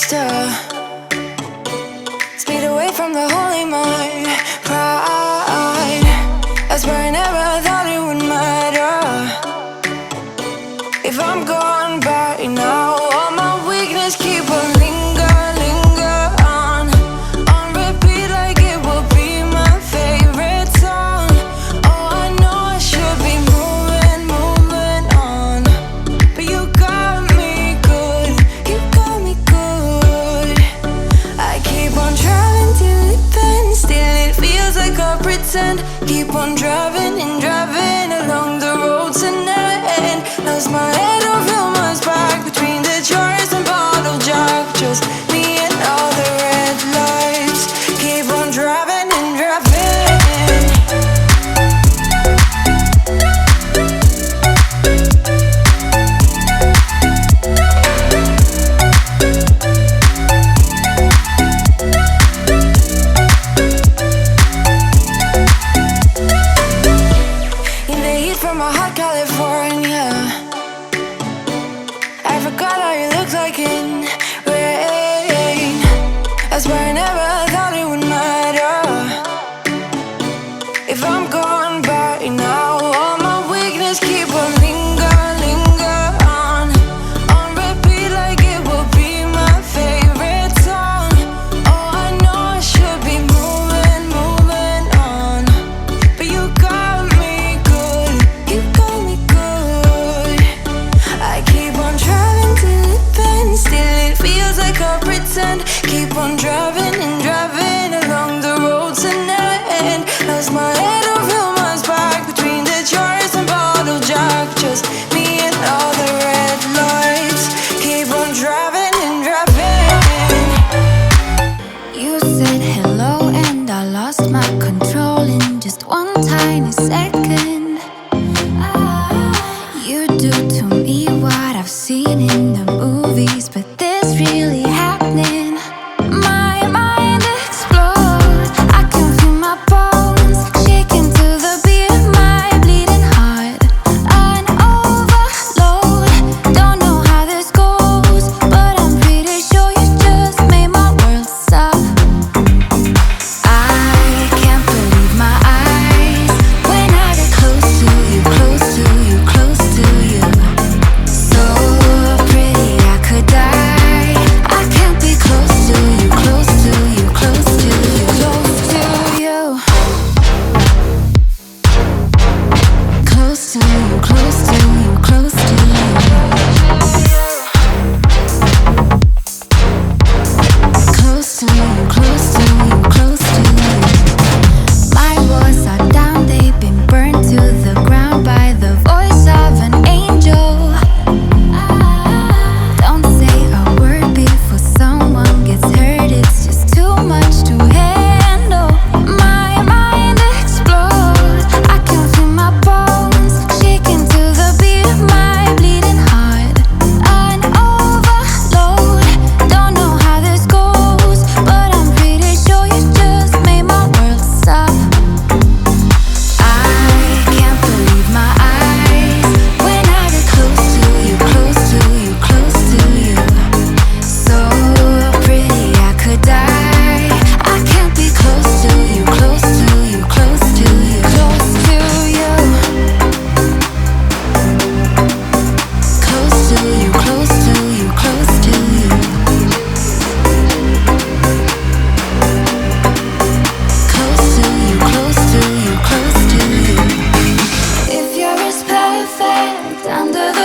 used to speed away from the holy mind. Pride, I swear I never thought it would matter if I'm gone by now. All my weakness keep on linger on repeat like it will be my favorite song. Oh, I know I should be moving on, but you got me good, you got me good. I keep on driving till it bends, still it feels like I pretend. Keep on driving and driving along the road to never end. Lost my head over my back between the jars and bottle jack. Just me and all the red lights. Keep on driving and driving. In the heat from a hot California, I forgot how you looked like in rain. I swear I never thought it would matter if I'm gone by now. All my weakness keep on linger on repeat like it will be my favorite song. Oh, I know I should be moving on, but you got me good, you got me good. I keep on driving till it bends, still it feels like I pretend. Keep on driving and driving along the road to never end. Lost my head over my back between the jars and bottle jack. Just me and all the red lights. Keep on driving and driving. You said hello and I lost my control in just one tiny second. You do to me what I've seen in the movies, but this really happening. My mind explodes, I can feel my bones shaking to the beat of my bleeding heart. An overload, don't know how this goes, but I'm pretty sure you just made my world stop. I can't believe my eyes when I get close to you, close to you, close to you. So pretty I could die. I can't be close to you, close to you, close to you, close to you. Close to you, close to you, close to you. Close to you, close to you, close to you. My walls are down, they've been burned to the ground by the voice of an angel. Don't say a word before someone gets hurt, it's just too much to handle. My mind explodes, I can feel my bones shaking to the beat of my bleeding heart. An overload, don't know how this goes, but I'm pretty sure you just made my world stop. I can't believe my eyes when I get close to you, close to you, close to you. So pretty I could die. I can't be close to you, close to you, close to you, close to you. Close to you, close to you, close to you. Close to you, close to you, close to you. If you're as perfect under the